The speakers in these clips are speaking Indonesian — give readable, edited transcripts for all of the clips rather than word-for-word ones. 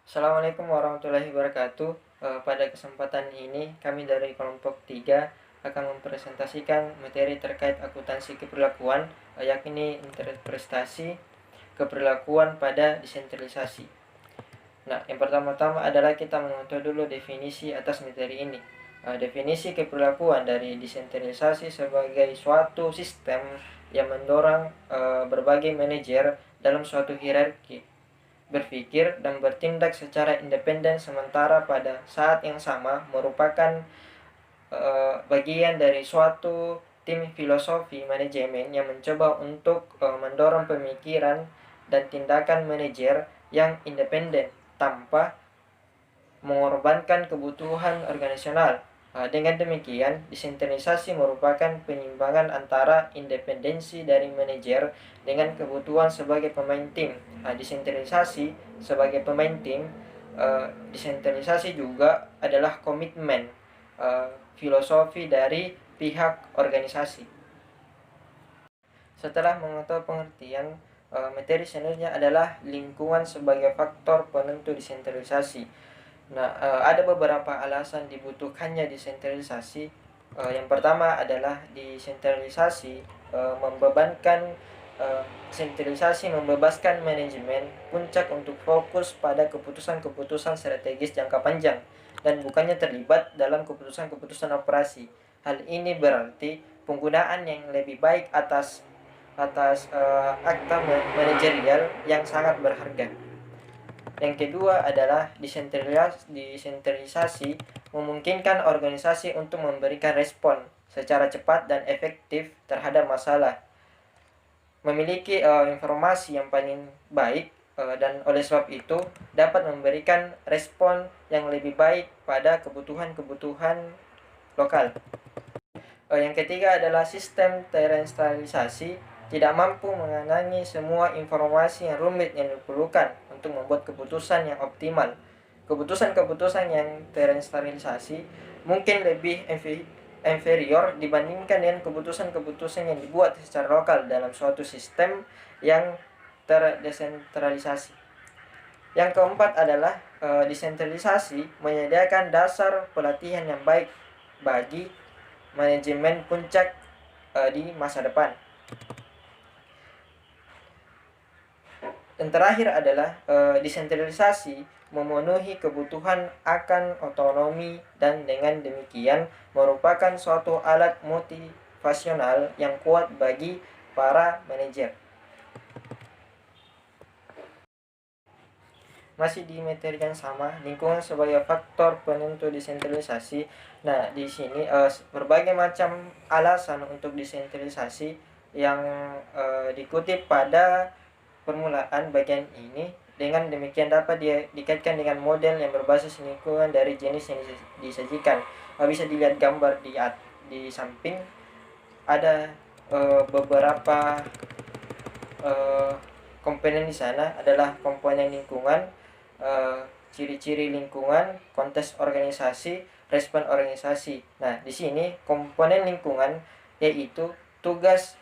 Assalamualaikum warahmatullahi wabarakatuh. Pada kesempatan ini kami dari kelompok 3 akan mempresentasikan materi terkait akuntansi keperlakuan, yakni interpretasi keperlakuan pada desentralisasi. Nah, yang pertama-tama adalah kita mengontrol dulu definisi atas materi ini. Definisi keperlakuan dari desentralisasi sebagai suatu sistem yang mendorong berbagai manajer dalam suatu hierarki berpikir dan bertindak secara independen, sementara pada saat yang sama merupakan bagian dari suatu tim filosofi manajemen yang mencoba untuk mendorong pemikiran dan tindakan manajer yang independen tanpa mengorbankan kebutuhan organisasional. Dengan demikian, desentralisasi merupakan penyimbangan antara independensi dari manajer dengan kebutuhan sebagai pemain tim. Desentralisasi sebagai pemain tim, desentralisasi juga adalah komitmen filosofi dari pihak organisasi. Setelah mengetahui pengertian, materi selanjutnya adalah lingkungan sebagai faktor penentu desentralisasi. Nah, ada beberapa alasan dibutuhkannya desentralisasi. Yang pertama adalah desentralisasi membebankan sentralisasi membebaskan manajemen puncak untuk fokus pada keputusan-keputusan strategis jangka panjang dan bukannya terlibat dalam keputusan-keputusan operasi. Hal ini berarti penggunaan yang lebih baik atas akta manajerial yang sangat berharga. Yang kedua adalah desentralisasi memungkinkan organisasi untuk memberikan respon secara cepat dan efektif terhadap masalah, memiliki informasi yang paling baik, dan oleh sebab itu dapat memberikan respon yang lebih baik pada kebutuhan-kebutuhan lokal. Yang ketiga adalah sistem tersentralisasi tidak mampu mengenangi semua informasi yang rumit yang diperlukan untuk membuat keputusan yang optimal. Keputusan-keputusan yang tersentralisasi mungkin lebih inferior dibandingkan dengan keputusan-keputusan yang dibuat secara lokal dalam suatu sistem yang terdesentralisasi. Yang keempat adalah desentralisasi menyediakan dasar pelatihan yang baik bagi manajemen puncak di masa depan. Dan terakhir adalah desentralisasi memenuhi kebutuhan akan otonomi dan dengan demikian merupakan suatu alat motivasional yang kuat bagi para manajer. Masih di materi yang sama, lingkungan sebagai faktor penentu desentralisasi. Nah, di sini berbagai macam alasan untuk desentralisasi yang dikutip pada permulaan bagian ini. Dengan demikian dapat dikaitkan dengan model yang berbasis lingkungan dari jenis yang disajikan. Bisa dilihat gambar di samping, ada beberapa komponen di sana adalah komponen lingkungan, ciri-ciri lingkungan, konteks organisasi, respon organisasi. Nah, di sini komponen lingkungan yaitu tugas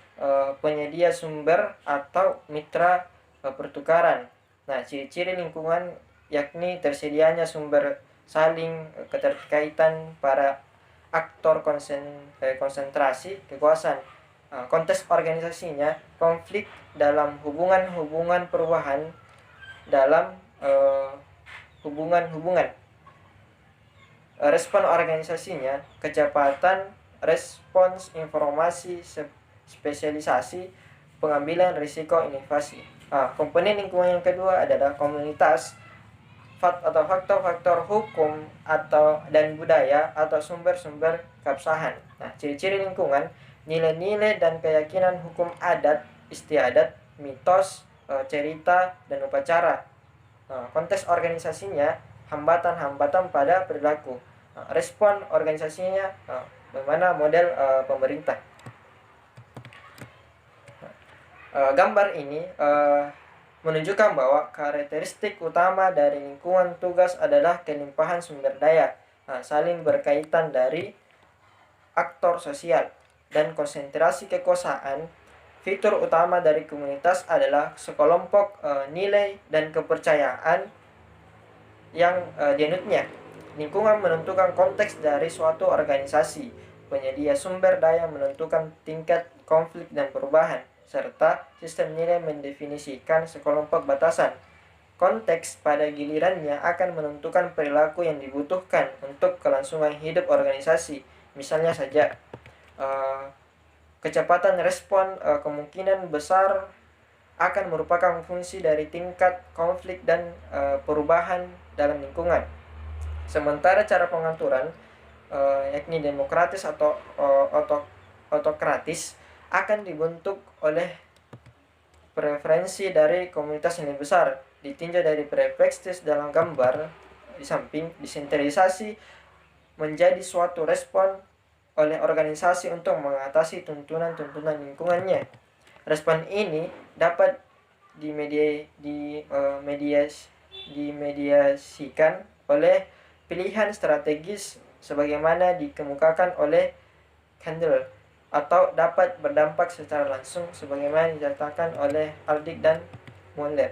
penyedia sumber atau mitra pertukaran. Nah, ciri-ciri lingkungan yakni tersedianya sumber, saling keterkaitan para aktor konsentrasi kekuasaan. Konteks organisasinya konflik dalam hubungan-hubungan perubahan dalam hubungan-hubungan. Respon organisasinya kecepatan respons informasi, spesialisasi, pengambilan risiko, inovasi. Komponen lingkungan yang kedua adalah komunitas atau faktor-faktor hukum dan budaya atau sumber-sumber keabsahan. Nah, ciri-ciri lingkungan, nilai-nilai dan keyakinan hukum adat, istiadat, mitos, cerita, dan upacara. Konteks organisasinya hambatan-hambatan pada perilaku. Respon organisasinya bagaimana model pemerintah. Gambar ini menunjukkan bahwa karakteristik utama dari lingkungan tugas adalah kelimpahan sumber daya, saling berkaitan dari aktor sosial, dan konsentrasi kekuasaan. Fitur utama dari komunitas adalah sekelompok nilai dan kepercayaan yang dianutnya. Lingkungan menentukan konteks dari suatu organisasi. Penyedia sumber daya menentukan tingkat konflik dan perubahan, serta sistem nilai mendefinisikan sekelompok batasan. Konteks pada gilirannya akan menentukan perilaku yang dibutuhkan untuk kelangsungan hidup organisasi. Misalnya saja, kecepatan respon kemungkinan besar akan merupakan fungsi dari tingkat konflik dan perubahan dalam lingkungan. Sementara cara pengaturan, yakni demokratis atau otokratis, akan dibentuk oleh preferensi dari komunitas yang lebih besar, ditinjau dari perspektif dalam gambar di samping. Desentralisasi menjadi suatu respon oleh organisasi untuk mengatasi tuntunan-tuntunan lingkungannya. Respon ini dapat dimediasikan oleh pilihan strategis sebagaimana dikemukakan oleh Handel, atau dapat berdampak secara langsung sebagaimana dinyatakan oleh Aldic dan Muller.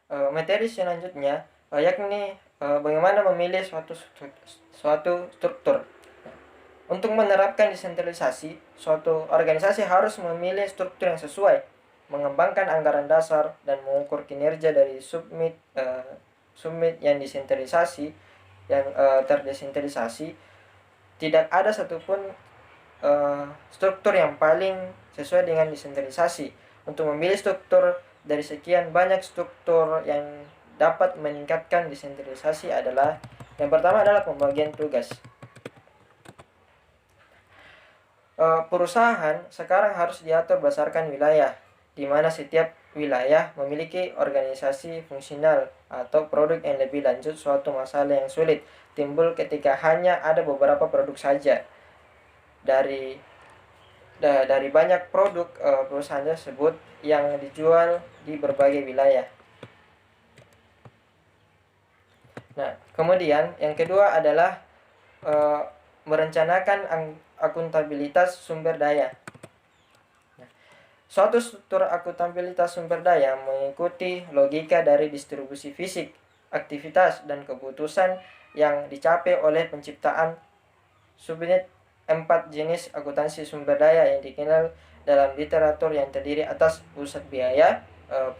Materi selanjutnya yakni bagaimana memilih suatu struktur. Untuk menerapkan desentralisasi, suatu organisasi harus memilih struktur yang sesuai, mengembangkan anggaran dasar, dan mengukur kinerja dari submit yang desentralisasi, yang terdesentralisasi. Tidak ada satupun struktur yang paling sesuai dengan desentralisasi. Untuk memilih struktur dari sekian banyak struktur yang dapat meningkatkan desentralisasi adalah, yang pertama adalah pembagian tugas. Perusahaan sekarang harus diatur berdasarkan wilayah, di mana setiap wilayah memiliki organisasi fungsional atau produk yang lebih lanjut. Suatu masalah yang sulit timbul ketika hanya ada beberapa produk saja dari banyak produk perusahaan tersebut yang dijual di berbagai wilayah. Nah, kemudian yang kedua adalah merencanakan akuntabilitas sumber daya. Suatu struktur akuntabilitas sumber daya mengikuti logika dari distribusi fisik, aktivitas, dan keputusan yang dicapai oleh penciptaan subunit 4 jenis akuntansi sumber daya yang dikenal dalam literatur, yang terdiri atas pusat biaya,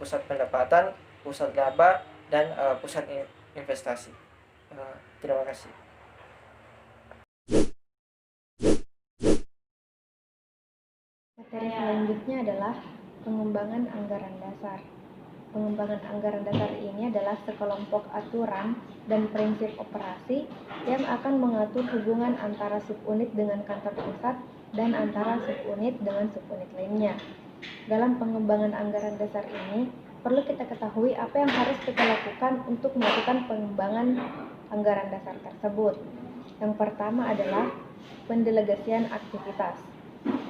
pusat pendapatan, pusat laba, dan pusat investasi. Terima kasih. Materi selanjutnya adalah pengembangan anggaran dasar. Pengembangan anggaran dasar ini adalah sekelompok aturan dan prinsip operasi yang akan mengatur hubungan antara subunit dengan kantor pusat dan antara subunit dengan subunit lainnya. Dalam pengembangan anggaran dasar ini, perlu kita ketahui apa yang harus kita lakukan untuk melakukan pengembangan anggaran dasar tersebut. Yang pertama adalah pendelegasian aktivitas.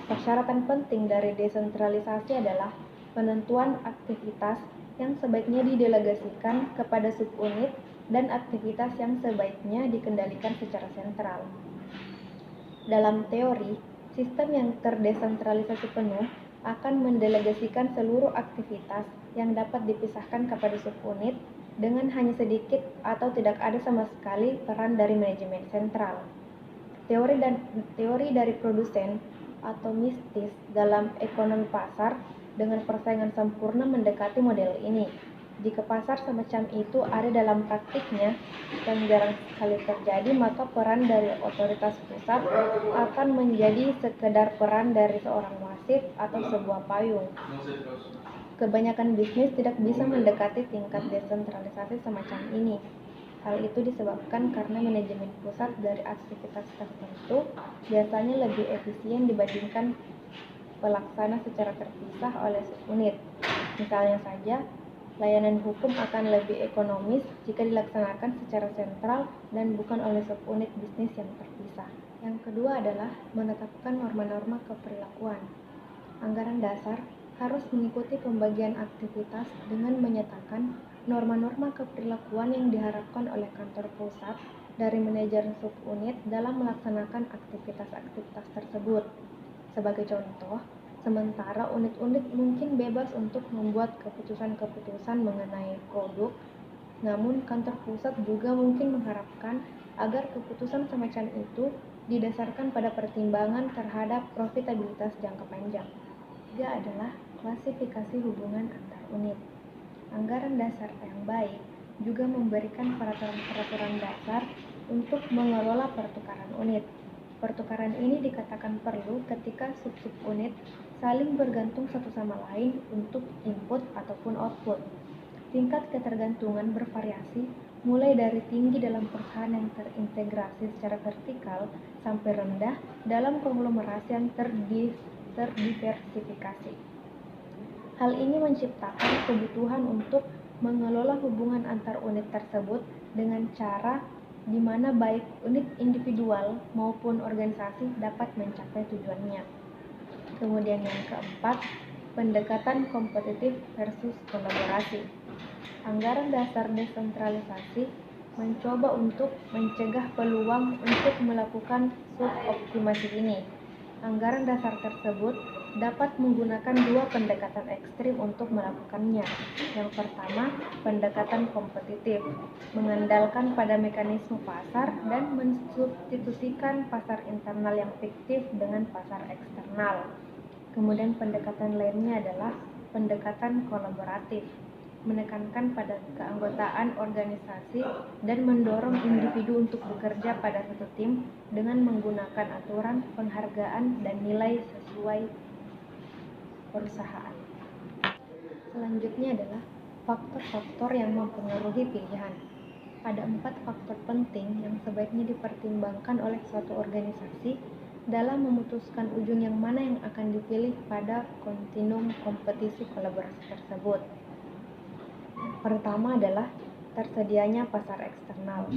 Persyaratan penting dari desentralisasi adalah penentuan aktivitas yang sebaiknya didelegasikan kepada subunit dan aktivitas yang sebaiknya dikendalikan secara sentral. Dalam teori, sistem yang terdesentralisasi penuh akan mendelegasikan seluruh aktivitas yang dapat dipisahkan kepada subunit dengan hanya sedikit atau tidak ada sama sekali peran dari manajemen sentral. Teori dari produsen atau mistis dalam ekonomi pasar dengan persaingan sempurna mendekati model ini. Jika pasar semacam itu ada dalam praktiknya, yang jarang sekali terjadi, maka peran dari otoritas pusat akan menjadi sekedar peran dari seorang wasit atau sebuah payung. Kebanyakan bisnis tidak bisa mendekati tingkat desentralisasi semacam ini. Hal itu disebabkan karena manajemen pusat dari aktivitas tertentu biasanya lebih efisien dibandingkan pelaksana secara terpisah oleh subunit. Misalnya saja, layanan hukum akan lebih ekonomis jika dilaksanakan secara sentral dan bukan oleh subunit bisnis yang terpisah. Yang kedua adalah menetapkan norma-norma keperilakuan. Anggaran dasar harus mengikuti pembagian aktivitas dengan menyatakan norma-norma keperilakuan yang diharapkan oleh kantor pusat dari manajer subunit dalam melaksanakan aktivitas-aktivitas tersebut. Sebagai contoh, sementara unit-unit mungkin bebas untuk membuat keputusan-keputusan mengenai produk, Namun, kantor pusat juga mungkin mengharapkan agar keputusan semacam itu didasarkan pada pertimbangan terhadap profitabilitas jangka panjang. Ketiga adalah klasifikasi hubungan antar unit. Anggaran dasar yang baik juga memberikan peraturan-peraturan dasar untuk mengelola pertukaran unit. Pertukaran ini dikatakan perlu ketika sub-sub unit saling bergantung satu sama lain untuk input ataupun output. Tingkat ketergantungan bervariasi mulai dari tinggi dalam perusahaan yang terintegrasi secara vertikal sampai rendah dalam konglomerasi yang terdiversifikasi. Hal ini menciptakan kebutuhan untuk mengelola hubungan antar unit tersebut dengan cara di mana baik unit individual maupun organisasi dapat mencapai tujuannya. Kemudian yang keempat, pendekatan kompetitif versus kolaborasi. Anggaran dasar desentralisasi mencoba untuk mencegah peluang untuk melakukan suboptimasi ini. Anggaran dasar tersebut dapat menggunakan dua pendekatan ekstrim untuk melakukannya. Yang pertama, pendekatan kompetitif, mengandalkan pada mekanisme pasar dan mensubstitusikan pasar internal yang fiktif dengan pasar eksternal. Kemudian pendekatan lainnya adalah pendekatan kolaboratif, menekankan pada keanggotaan organisasi dan mendorong individu untuk bekerja pada satu tim dengan menggunakan aturan, penghargaan, dan nilai sesuai perusahaan. Selanjutnya adalah faktor-faktor yang mempengaruhi pilihan. Ada 4 faktor penting yang sebaiknya dipertimbangkan oleh suatu organisasi dalam memutuskan ujung yang mana yang akan dipilih pada kontinum kompetisi kolaborasi tersebut. Pertama adalah tersedianya pasar eksternal.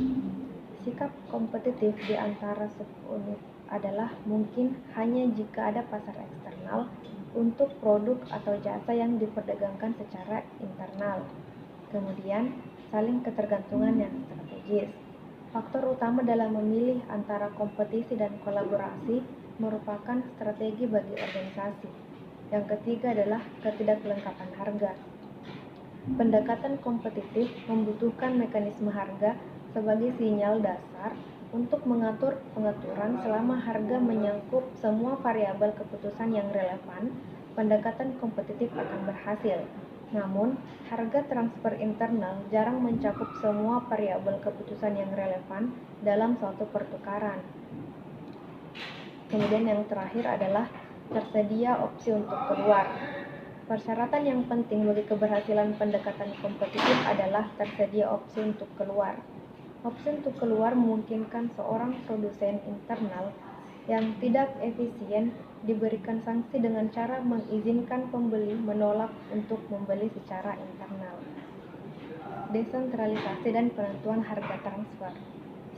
Sikap kompetitif di antara subunit adalah mungkin hanya jika ada pasar eksternal untuk produk atau jasa yang diperdagangkan secara internal. Kemudian, saling ketergantungan yang strategis. Faktor utama dalam memilih antara kompetisi dan kolaborasi merupakan strategi bagi organisasi. Yang ketiga adalah ketidaklengkapan harga. Pendekatan kompetitif membutuhkan mekanisme harga sebagai sinyal dasar untuk mengatur pengaturan selama harga menyangkut semua variabel keputusan yang relevan, pendekatan kompetitif akan berhasil. Namun, harga transfer internal jarang mencakup semua variabel keputusan yang relevan dalam suatu pertukaran. Kemudian yang terakhir adalah tersedia opsi untuk keluar. Persyaratan yang penting bagi keberhasilan pendekatan kompetitif adalah tersedia opsi untuk keluar. Opsi untuk keluar memungkinkan seorang produsen internal yang tidak efisien diberikan sanksi dengan cara mengizinkan pembeli menolak untuk membeli secara internal. Desentralisasi dan penentuan harga transfer.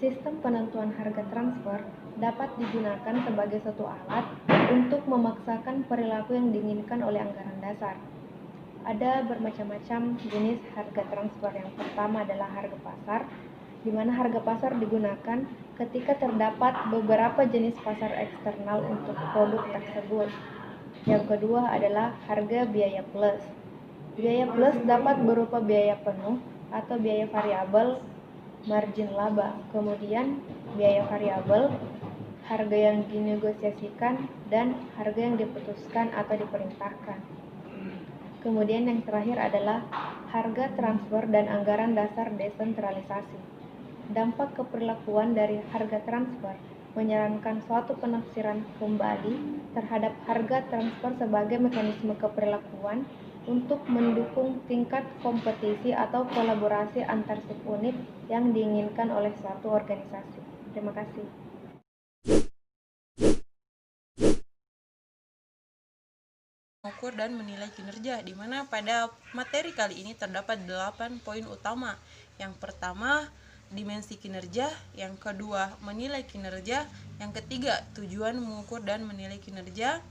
Sistem penentuan harga transfer dapat digunakan sebagai suatu alat untuk memaksakan perilaku yang diinginkan oleh anggaran dasar. Ada bermacam-macam jenis harga transfer. Yang pertama adalah harga pasar, di mana harga pasar digunakan ketika terdapat beberapa jenis pasar eksternal untuk produk tersebut. Yang kedua adalah harga biaya plus. Biaya plus dapat berupa biaya penuh atau biaya variabel margin laba. Kemudian biaya variabel, harga yang dinegosiasikan, dan harga yang diputuskan atau diperintahkan. Kemudian yang terakhir adalah harga transfer dan anggaran dasar desentralisasi. Dampak keperlakuan dari harga transfer menyarankan suatu penafsiran kembali terhadap harga transfer sebagai mekanisme keperlakuan untuk mendukung tingkat kompetisi atau kolaborasi antar subunit yang diinginkan oleh suatu organisasi. Terima kasih. Mengukur dan menilai kinerja, di mana pada materi kali ini terdapat 8 poin utama. Yang pertama, dimensi kinerja. Yang kedua, menilai kinerja. Yang ketiga, tujuan mengukur dan menilai kinerja.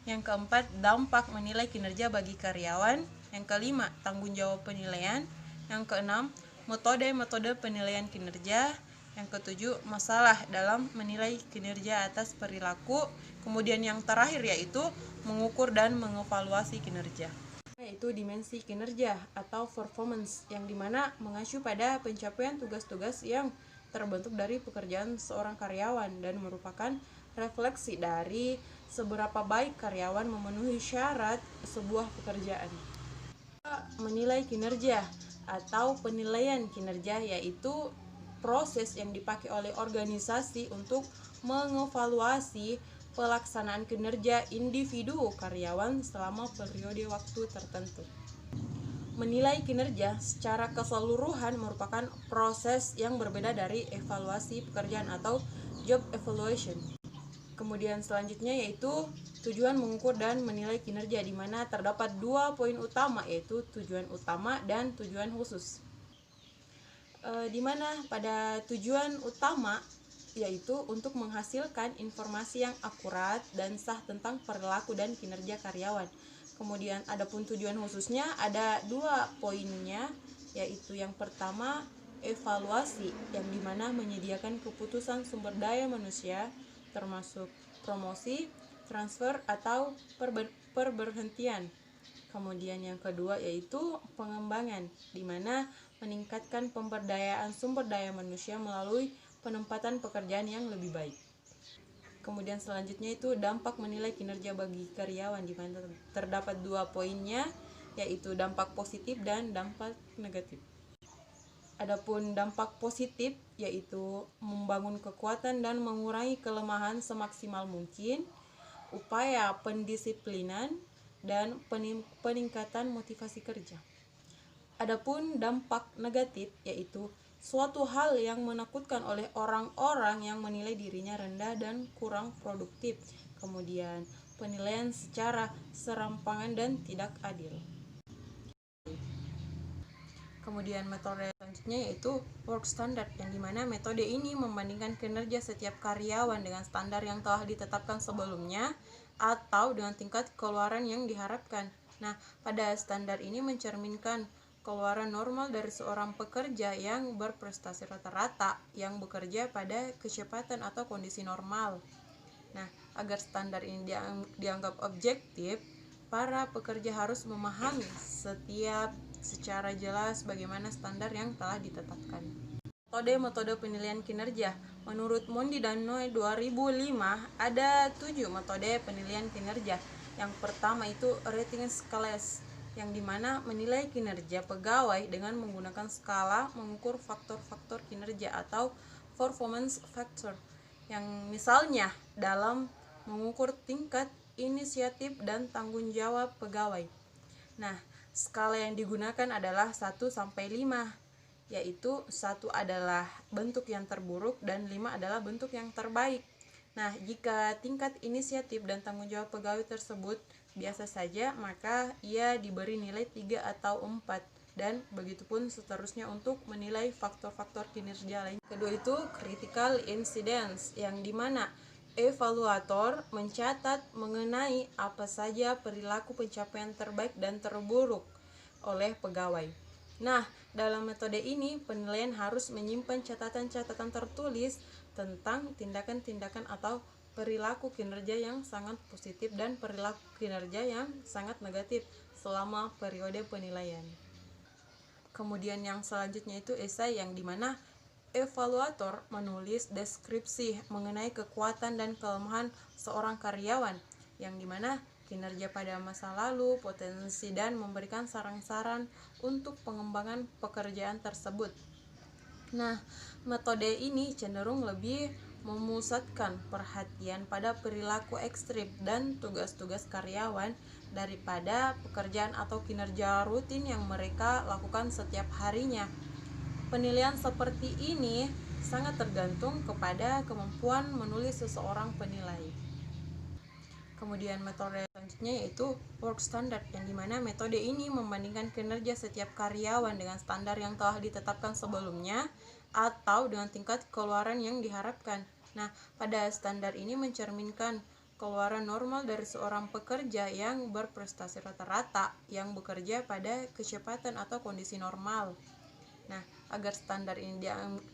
Yang keempat, dampak menilai kinerja bagi karyawan. Yang kelima, tanggung jawab penilaian. Yang keenam, metode penilaian kinerja. Yang ketujuh, masalah dalam menilai kinerja atas perilaku. Kemudian yang terakhir yaitu mengukur dan mengevaluasi kinerja. yaitu dimensi kinerja atau performance, yang dimana mengacu pada pencapaian tugas-tugas yang terbentuk dari pekerjaan seorang karyawan dan merupakan refleksi dari seberapa baik karyawan memenuhi syarat sebuah pekerjaan. Menilai kinerja atau penilaian kinerja yaitu proses yang dipakai oleh organisasi untuk mengevaluasi pelaksanaan kinerja individu karyawan selama periode waktu tertentu. Menilai kinerja secara keseluruhan merupakan proses yang berbeda dari evaluasi pekerjaan atau job evaluation. Kemudian selanjutnya yaitu tujuan mengukur dan menilai kinerja, di mana terdapat 2 poin utama, yaitu tujuan utama dan tujuan khusus. Di mana pada tujuan utama yaitu untuk menghasilkan informasi yang akurat dan sah tentang perilaku dan kinerja karyawan. Kemudian adapun tujuan khususnya ada 2 poinnya, yaitu yang pertama evaluasi, yang dimana menyediakan keputusan sumber daya manusia termasuk promosi, transfer, atau perberhentian. Kemudian yang kedua yaitu pengembangan, di mana meningkatkan pemberdayaan sumber daya manusia melalui penempatan pekerjaan yang lebih baik. Kemudian selanjutnya itu dampak menilai kinerja bagi karyawan, di mana terdapat 2 poinnya, yaitu dampak positif dan dampak negatif. Adapun dampak positif yaitu membangun kekuatan dan mengurangi kelemahan semaksimal mungkin, upaya pendisiplinan, dan peningkatan motivasi kerja. Adapun dampak negatif yaitu suatu hal yang menakutkan oleh orang-orang yang menilai dirinya rendah dan kurang produktif. Kemudian penilaian secara serampangan dan tidak adil. Kemudian metode selanjutnya yaitu work standard, yang dimana metode ini membandingkan kinerja setiap karyawan dengan standar yang telah ditetapkan sebelumnya atau dengan tingkat keluaran yang diharapkan. Nah, pada standar ini mencerminkan keluaran normal dari seorang pekerja yang berprestasi rata-rata yang bekerja pada kecepatan atau kondisi normal. Nah, agar standar ini dianggap objektif, para pekerja harus memahami secara jelas bagaimana standar yang telah ditetapkan. Metode penilaian kinerja. Menurut Mondi dan Noe 2005, ada 7 metode penilaian kinerja. Yang pertama itu rating scales, yang dimana menilai kinerja pegawai dengan menggunakan skala mengukur faktor-faktor kinerja atau performance factor, yang misalnya dalam mengukur tingkat inisiatif dan tanggung jawab pegawai. Nah, skala yang digunakan adalah 1 sampai 5, yaitu 1 adalah bentuk yang terburuk dan 5 adalah bentuk yang terbaik. Nah, jika tingkat inisiatif dan tanggung jawab pegawai tersebut biasa saja, maka ia diberi nilai 3 atau 4, dan begitupun seterusnya untuk menilai faktor-faktor kinerja lain. Kedua itu critical incidents, yang dimana evaluator mencatat mengenai apa saja perilaku pencapaian terbaik dan terburuk oleh pegawai. Nah, dalam metode ini penilaian harus menyimpan catatan-catatan tertulis tentang tindakan-tindakan atau perilaku kinerja yang sangat positif dan perilaku kinerja yang sangat negatif selama periode penilaian. Kemudian yang selanjutnya itu esai, yang dimana evaluator menulis deskripsi mengenai kekuatan dan kelemahan seorang karyawan, yang dimana kinerja pada masa lalu, potensi, dan memberikan saran-saran untuk pengembangan pekerjaan tersebut. Nah, metode ini cenderung lebih memusatkan perhatian pada perilaku ekstrim dan tugas-tugas karyawan daripada pekerjaan atau kinerja rutin yang mereka lakukan setiap harinya. Penilaian seperti ini sangat tergantung kepada kemampuan menulis seseorang penilai. Kemudian metode selanjutnya yaitu work standard, yang dimana metode ini membandingkan kinerja setiap karyawan dengan standar yang telah ditetapkan sebelumnya atau dengan tingkat keluaran yang diharapkan. Nah, pada standar ini mencerminkan keluaran normal dari seorang pekerja yang berprestasi rata-rata yang bekerja pada kecepatan atau kondisi normal. Nah, agar standar ini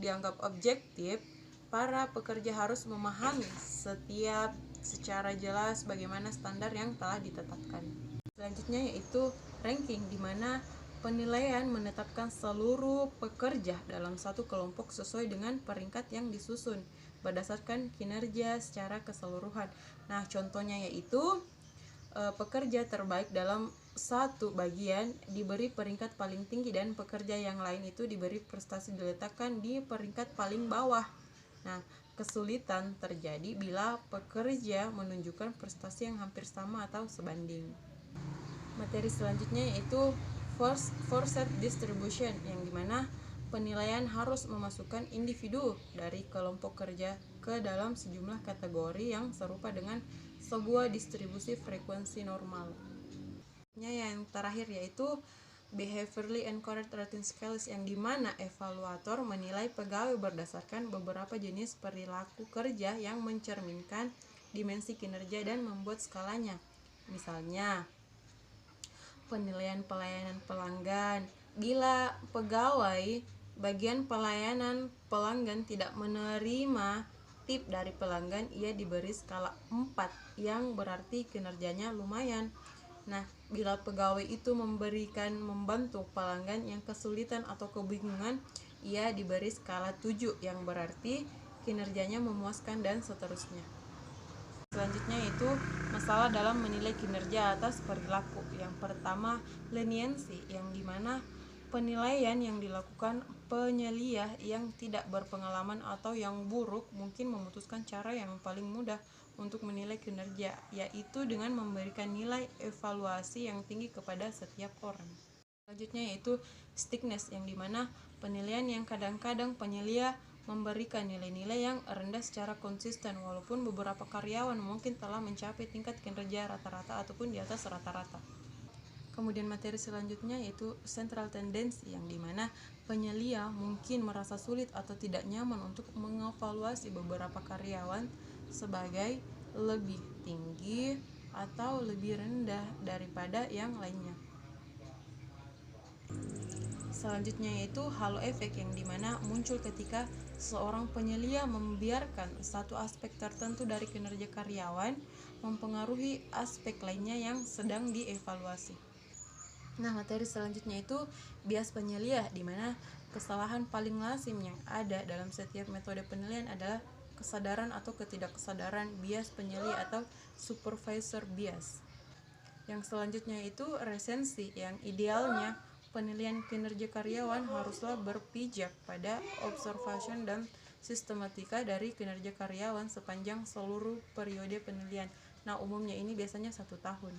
dianggap objektif, para pekerja harus memahami secara jelas bagaimana standar yang telah ditetapkan. Selanjutnya yaitu ranking, di mana penilaian menetapkan seluruh pekerja dalam satu kelompok sesuai dengan peringkat yang disusun berdasarkan kinerja secara keseluruhan. Nah, contohnya yaitu pekerja terbaik dalam satu bagian diberi peringkat paling tinggi dan pekerja yang lain itu diberi prestasi diletakkan di peringkat paling bawah. Nah, kesulitan terjadi bila pekerja menunjukkan prestasi yang hampir sama atau sebanding. Materi selanjutnya yaitu forced distribution, yang dimana penilaian harus memasukkan individu dari kelompok kerja ke dalam sejumlah kategori yang serupa dengan sebuah distribusi frekuensi normal. Yang terakhir yaitu behaviorally encouraged rating scales, yang dimana evaluator menilai pegawai berdasarkan beberapa jenis perilaku kerja yang mencerminkan dimensi kinerja dan membuat skalanya. Misalnya, penilaian pelayanan pelanggan. Bila pegawai bagian pelayanan pelanggan tidak menerima tip dari pelanggan, ia diberi skala 4 yang berarti kinerjanya lumayan. Nah, bila pegawai itu membantu pelanggan yang kesulitan atau kebingungan, ia diberi skala 7 yang berarti kinerjanya memuaskan, dan seterusnya. Selanjutnya yaitu masalah dalam menilai kinerja atas perilaku. Yang pertama, leniency, yang dimana penilaian yang dilakukan penyelia yang tidak berpengalaman atau yang buruk mungkin memutuskan cara yang paling mudah untuk menilai kinerja, yaitu dengan memberikan nilai evaluasi yang tinggi kepada setiap orang. Selanjutnya yaitu stickness, yang dimana penilaian yang kadang-kadang penyelia memberikan nilai-nilai yang rendah secara konsisten walaupun beberapa karyawan mungkin telah mencapai tingkat kinerja rata-rata ataupun di atas rata-rata. Kemudian materi selanjutnya yaitu central tendency, yang dimana penyelia mungkin merasa sulit atau tidak nyaman untuk mengevaluasi beberapa karyawan sebagai lebih tinggi atau lebih rendah daripada yang lainnya. Selanjutnya yaitu halo effect, yang dimana muncul ketika seorang penyelia membiarkan satu aspek tertentu dari kinerja karyawan mempengaruhi aspek lainnya yang sedang dievaluasi. Nah, materi selanjutnya itu bias penyelia, di mana kesalahan paling lazim yang ada dalam setiap metode penilaian adalah kesadaran atau ketidakkesadaran bias penyelia atau supervisor bias. Yang selanjutnya itu resensi, yang idealnya penilaian kinerja karyawan haruslah berpijak pada observation dan sistematika dari kinerja karyawan sepanjang seluruh periode penilaian. Nah, umumnya ini biasanya 1 tahun.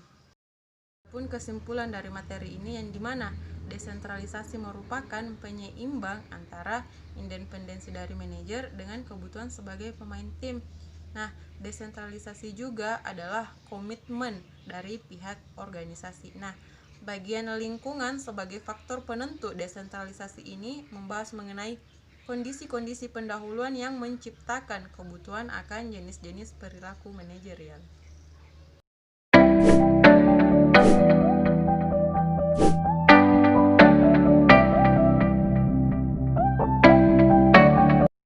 Pun kesimpulan dari materi ini, yang dimana desentralisasi merupakan penyeimbang antara independensi dari manajer dengan kebutuhan sebagai pemain tim. Nah, desentralisasi juga adalah komitmen dari pihak organisasi. Nah, bagian lingkungan sebagai faktor penentu desentralisasi ini membahas mengenai kondisi-kondisi pendahuluan yang menciptakan kebutuhan akan jenis-jenis perilaku manajerial.